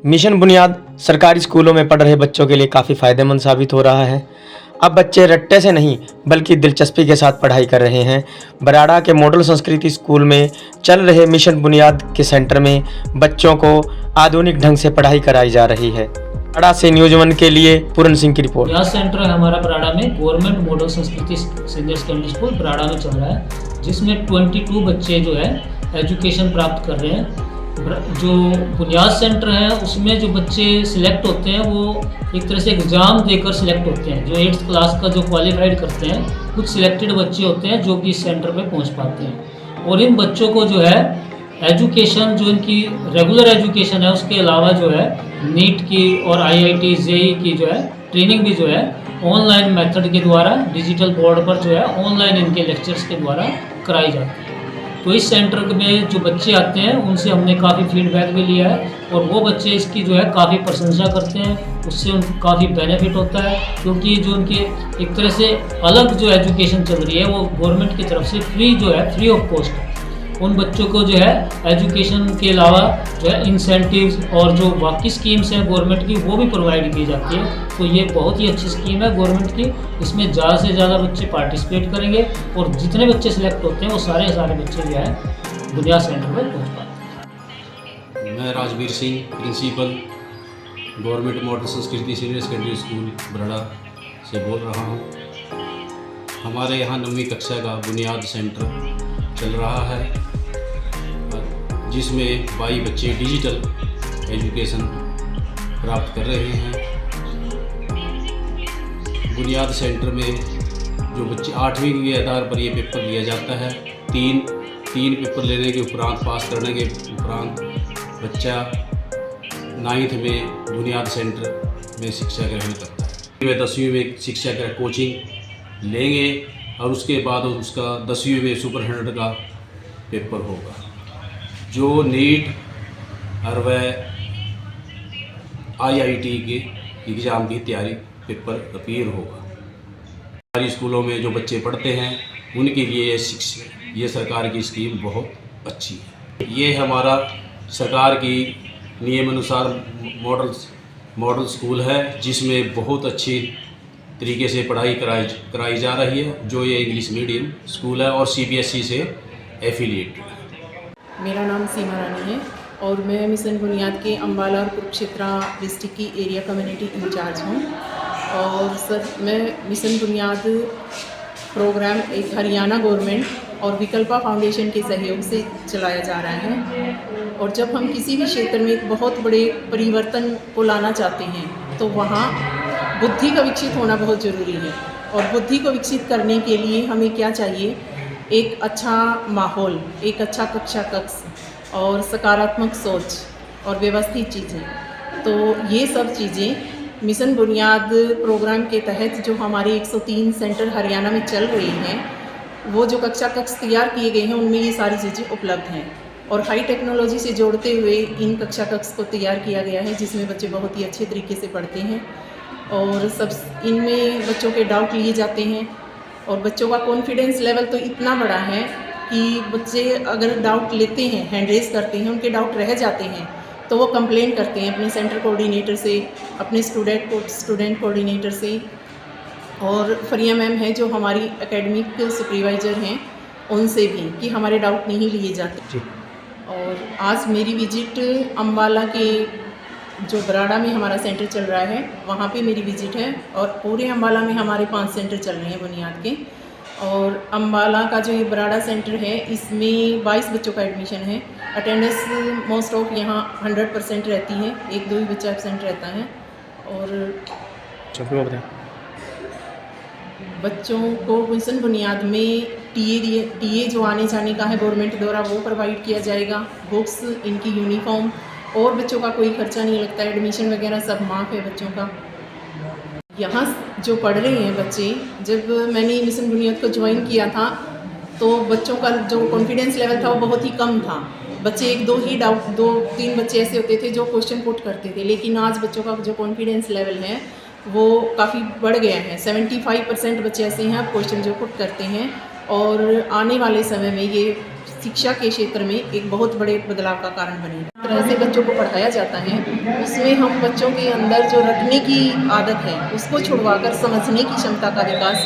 Mission बुनियाद सरकारी स्कूलों में पढ़ रहे बच्चों के लिए काफ़ी फ़ायदेमंद साबित हो रहा है। अब बच्चे रट्टे से नहीं बल्कि दिलचस्पी के साथ पढ़ाई कर रहे हैं। बराड़ा के मॉडल संस्कृति स्कूल में चल रहे मिशन बुनियाद के सेंटर में बच्चों को आधुनिक ढंग से पढ़ाई कराई जा रही है। बराड़ा से न्यूज़ 1 के लिए पूरन सिंह की रिपोर्ट। यह सेंटर है हमारा बराड़ा में government model Sanskriti senior secondary school Barara में चल रहा है, जिसमें 22 बच्चे जो है एजुकेशन प्राप्त कर रहे हैं। जो बुनियाद सेंटर है उसमें जो बच्चे सिलेक्ट होते हैं वो एक तरह से एग्ज़ाम देकर सिलेक्ट होते हैं। जो 8th क्लास का जो क्वालिफाइड करते हैं, कुछ सिलेक्टेड बच्चे होते हैं जो कि इस सेंटर पे पहुंच पाते हैं। और इन बच्चों को जो है एजुकेशन, जो इनकी रेगुलर एजुकेशन है, उसके अलावा जो है नीट की और IIT JEE की जो है ट्रेनिंग भी जो है ऑनलाइन मेथड के द्वारा डिजिटल बोर्ड पर जो है ऑनलाइन इनके लेक्चर्स के द्वारा कराई जाती है। तो इस सेंटर में जो बच्चे आते हैं उनसे हमने काफ़ी फीडबैक भी लिया है और वो बच्चे इसकी जो है काफ़ी प्रशंसा करते हैं। उससे उनको काफ़ी बेनिफिट होता है, क्योंकि जो उनके एक तरह से अलग जो एजुकेशन चल रही है वो गवर्नमेंट की तरफ से फ्री ऑफ कॉस्ट है। उन बच्चों को जो है एजुकेशन के अलावा जो है इंसेंटिव्स और जो बाकी स्कीम्स हैं गवर्नमेंट की वो भी प्रोवाइड की जाती है। तो ये बहुत ही अच्छी स्कीम है गवर्नमेंट की। इसमें ज़्यादा से ज़्यादा बच्चे पार्टिसिपेट करेंगे और जितने बच्चे सिलेक्ट होते हैं वो सारे बच्चे जो है बुनियाद सेंटर पर पहुँच पाते हैं। मैं Rajveer Singh, principal government model Sanskriti senior secondary school Barara से बोल रहा हूँ। हमारे यहाँ 9वीं कक्षा का बुनियाद सेंटर चल रहा है, जिसमें 22 बच्चे डिजिटल एजुकेशन प्राप्त कर रहे हैं। बुनियाद सेंटर में जो बच्चे 8वीं के आधार पर ये पेपर लिया जाता है। तीन पेपर लेने के उपरांत, पास करने के उपरांत बच्चा 9th में बुनियाद सेंटर में शिक्षा ग्रहण करता है। वे 10वीं में शिक्षा ग्रहण कोचिंग लेंगे और उसके बाद उसका 10वीं में सुपरटेंडेंट का पेपर होगा, जो नीट और वह IIT के एग्ज़ाम की तैयारी पेपर अपीयर होगा। सरकारी स्कूलों में जो बच्चे पढ़ते हैं उनके लिए ये सरकार की स्कीम बहुत अच्छी है। ये हमारा सरकार की नियम अनुसार मॉडल स्कूल है, जिसमें बहुत अच्छी तरीके से पढ़ाई कराई जा रही है। जो ये इंग्लिश मीडियम स्कूल है और CBSE से एफिलिएटेड है। मेरा नाम सीमा रानी है और मैं मिशन बुनियाद के अम्बाला और कुरुक्षेत्र डिस्ट्रिक्ट की एरिया कम्युनिटी इंचार्ज हूँ। और सर, मैं मिशन बुनियाद प्रोग्राम एक हरियाणा गवर्नमेंट और विकल्पा फाउंडेशन के सहयोग से चलाया जा रहा है। और जब हम किसी भी क्षेत्र में एक बहुत बड़े परिवर्तन को लाना चाहते हैं तो वहाँ बुद्धि का विकसित होना बहुत ज़रूरी है। और बुद्धि को विकसित करने के लिए हमें क्या चाहिए? एक अच्छा माहौल, एक अच्छा कक्षा कक्ष और सकारात्मक सोच और व्यवस्थित चीज़ें। तो ये सब चीज़ें मिशन बुनियाद प्रोग्राम के तहत जो हमारे 103 सेंटर हरियाणा में चल रही हैं, वो जो कक्षा कक्ष तैयार किए गए हैं उनमें ये सारी चीज़ें उपलब्ध हैं। और हाई टेक्नोलॉजी से जोड़ते हुए इन कक्षा कक्ष को तैयार किया गया है, जिसमें बच्चे बहुत ही अच्छे तरीके से पढ़ते हैं और सब इनमें बच्चों के डाउट लिए जाते हैं। और बच्चों का कॉन्फिडेंस लेवल तो इतना बड़ा है कि बच्चे अगर डाउट लेते हैं, हैंड रेज करते हैं, उनके डाउट रह जाते हैं तो वो कंप्लेन करते हैं अपने सेंटर कोऑर्डिनेटर से, अपने स्टूडेंट कोऑर्डिनेटर से। और फरिया मैम है जो हमारी एकेडमिक सुपरवाइज़र हैं, उनसे भी कि हमारे डाउट नहीं लिए जाते। और आज मेरी विजिट अम्बाला के जो बराड़ा में हमारा सेंटर चल रहा है वहाँ पे मेरी विजिट है। और पूरे अम्बाला में हमारे 5 सेंटर चल रहे हैं बुनियाद के। और अम्बाला का जो ये बराड़ा सेंटर है इसमें 22 बच्चों का एडमिशन है। अटेंडेंस मोस्ट ऑफ यहाँ 100% रहती है, 1-2 ही बच्चा एब्सेंट रहता है। और बच्चों को मिशन बुनियाद में टीए जो आने जाने का है गवर्नमेंट द्वारा वो प्रोवाइड किया जाएगा। बुक्स, इनकी यूनिफॉर्म और बच्चों का कोई खर्चा नहीं लगता है। एडमिशन वगैरह सब माफ़ है बच्चों का। यहाँ जो पढ़ रहे हैं बच्चे, जब मैंने मिशन बुनियाद को ज्वाइन किया था तो बच्चों का जो कॉन्फिडेंस लेवल था वो बहुत ही कम था। बच्चे 2-3 बच्चे ऐसे होते थे जो क्वेश्चन पुट करते थे, लेकिन आज बच्चों का जो कॉन्फिडेंस लेवल है वो काफ़ी बढ़ गया है। 75% बच्चे ऐसे हैं अब क्वेश्चन जो पुट करते हैं। और आने वाले समय में ये शिक्षा के क्षेत्र में एक बहुत बड़े बदलाव का कारण बनेगा। तरह से बच्चों को पढ़ाया जाता है उसमें हम बच्चों के अंदर जो रटने की आदत है उसको छुड़वाकर समझने की क्षमता का विकास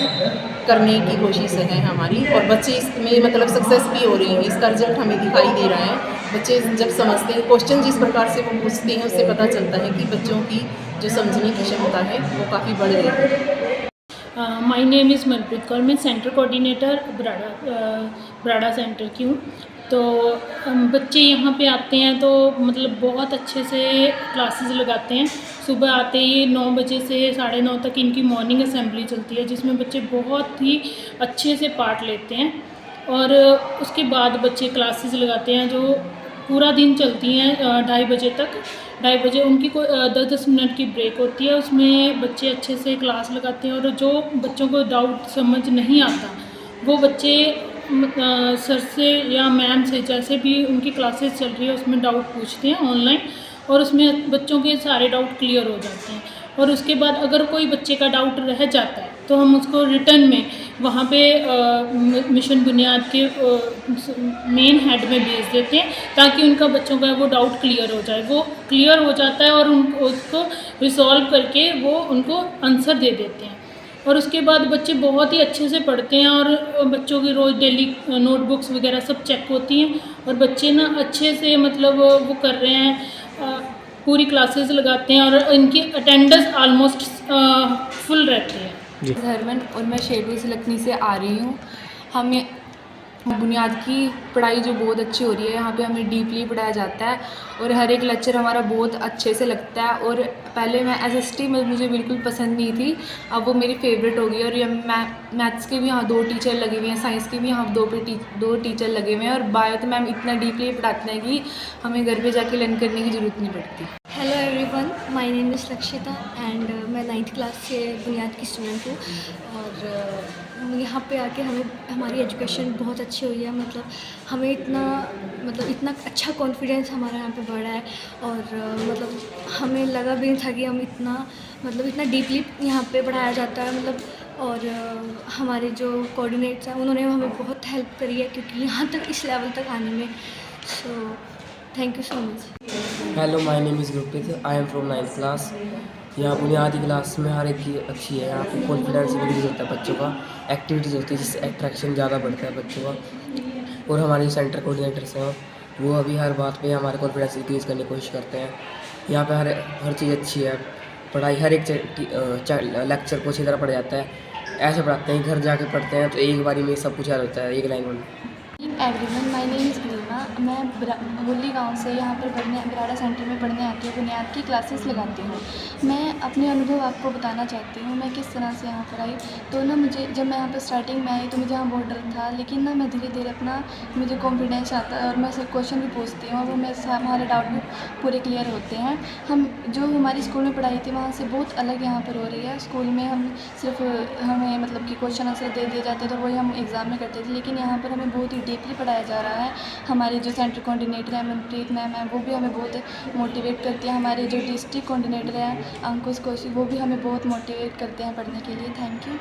करने की कोशिश है हमारी, और बच्चे इसमें मतलब सक्सेस भी हो रहे हैं। इसका रिजल्ट हमें दिखाई दे रहा है। बच्चे जब समझते हैं, क्वेश्चन जिस प्रकार से वो पूछते हैं उससे पता चलता है कि बच्चों की जो समझने की क्षमता है वो काफ़ी बढ़ रही है। My name is Manpreet Kaur, मैं सेंटर कोऑर्डिनेटर बराड़ा सेंटर की हूँ। तो बच्चे यहाँ पे आते हैं तो मतलब बहुत अच्छे से क्लासेस लगाते हैं। सुबह आते ही 9 बजे से 9:30 तक इनकी मॉर्निंग असेंबली चलती है, जिसमें बच्चे बहुत ही अच्छे से पार्ट लेते हैं। और उसके बाद बच्चे क्लासेस लगाते हैं जो पूरा दिन चलती हैं 2:30 बजे तक। 2:30 बजे उनकी कोई 10-10 मिनट की ब्रेक होती है, उसमें बच्चे अच्छे से क्लास लगाते हैं। और जो बच्चों को डाउट समझ नहीं आता वो बच्चे सर से या मैम से, जैसे भी उनकी क्लासेस चल रही है उसमें डाउट पूछते हैं ऑनलाइन, और उसमें बच्चों के सारे डाउट क्लियर हो जाते हैं। और उसके बाद अगर कोई बच्चे का डाउट रह जाता है तो हम उसको रिटर्न में वहाँ पे मिशन बुनियाद के मेन हेड में भेज देते हैं, ताकि उनका बच्चों का वो डाउट क्लियर हो जाए। वो क्लियर हो जाता है और उसको रिसॉल्व करके वो उनको आंसर दे देते हैं। और उसके बाद बच्चे बहुत ही अच्छे से पढ़ते हैं, और बच्चों की रोज़ डेली नोटबुक्स वगैरह सब चेक होती हैं, और बच्चे ना अच्छे से मतलब वो कर रहे हैं, पूरी क्लासेस लगाते हैं, और इनकी अटेंडेंस ऑलमोस्ट फुल रहती है। धर्मन, और मैं शेरपुर से लखनी से आ रही हूँ। हमें बुनियाद की पढ़ाई जो बहुत अच्छी हो रही है, यहाँ पे हमें डीपली पढ़ाया जाता है और हर एक लेक्चर हमारा बहुत अच्छे से लगता है। और पहले मैं SST में मुझे बिल्कुल पसंद नहीं थी, अब वो मेरी फेवरेट हो गई। और ये मैथ्स के भी यहाँ 2 टीचर लगे हुए हैं, साइंस के भी यहाँ 2 टीचर लगे हुए हैं, और बायो तो मैम इतना डीपली पढ़ाते हैं कि हमें घर पे जाके लर्न करने की ज़रूरत नहीं पड़ती। Hello everyone, my name is Lakshita and मैं 9th क्लास से बुनियाद की स्टूडेंट हूँ। और यहाँ पे आके हमारी एजुकेशन बहुत अच्छी हुई है। मतलब हमें इतना अच्छा कॉन्फिडेंस हमारा यहाँ पे बढ़ा है, और मतलब हमें लगा भी नहीं था कि हम इतना डीपली यहाँ पे पढ़ाया जाता है। और हमारे जो कोऑर्डिनेट्स हैं उन्होंने हमें बहुत हेल्प करी है, क्योंकि यहाँ तक इस लेवल तक आने में। So thank you so much. Hello, my name is Gurpreet, I am from 9th class. यहाँ बुनियादी क्लास में हर एक चीज़ अच्छी है। यहाँ पे कॉन्फिडेंस इंक्रीज़ होता है बच्चों का, एक्टिविटीज़ होती है जिससे अट्रैक्शन ज़्यादा बढ़ता है बच्चों का। और हमारे सेंटर कोऑर्डिनेटर्स हैं वो अभी हर बात पे हमारे कॉन्फिडेंस इंक्रीज़ करने की कोशिश करते हैं। यहाँ पे हर चीज़ अच्छी है, पढ़ाई हर एक लेक्चर को अच्छी तरह पढ़ा जाता है। ऐसे पढ़ाते हैं, घर जाके पढ़ते हैं तो एक बारी में सब कुछ याद होता है एक लाइन में। एवरीवन, माय नेम इज़ नीमा, मैं होली गांव से यहाँ पर बराड़ा सेंटर में पढ़ने आती हूँ, बुनियाद की क्लासेस लगाती हूँ। मैं अपने अनुभव आपको बताना चाहती हूँ मैं किस तरह से यहाँ पर आई। तो ना जब मैं यहाँ पर स्टार्टिंग में आई तो मुझे यहाँ बहुत डर था, लेकिन ना मैं धीरे धीरे मुझे कॉन्फिडेंस आता है और मैं सब क्वेश्चन भी पूछती हूँ, वो हमारे डाउट भी पूरे क्लियर होते हैं। जो हमारी स्कूल में पढ़ाई थी वहाँ से बहुत अलग यहाँ पर हो रही है। स्कूल में हमें मतलब कि क्वेश्चन आंसर दे दिए जाते थे और वही हम एग्ज़ाम में करते थे, लेकिन यहाँ पर हमें बहुत ही डीपली पढ़ाया जा रहा है। हमारे जो सेंटर कोऑर्डिनेटर है मनप्रीत मैम है, वो भी हमें बहुत मोटिवेट करती है। हमारे जो डिस्ट्रिक्ट कोऑर्डिनेटर हैं अंकुश कौशिक, वो भी हमें बहुत मोटिवेट करते हैं पढ़ने के लिए। Thank you.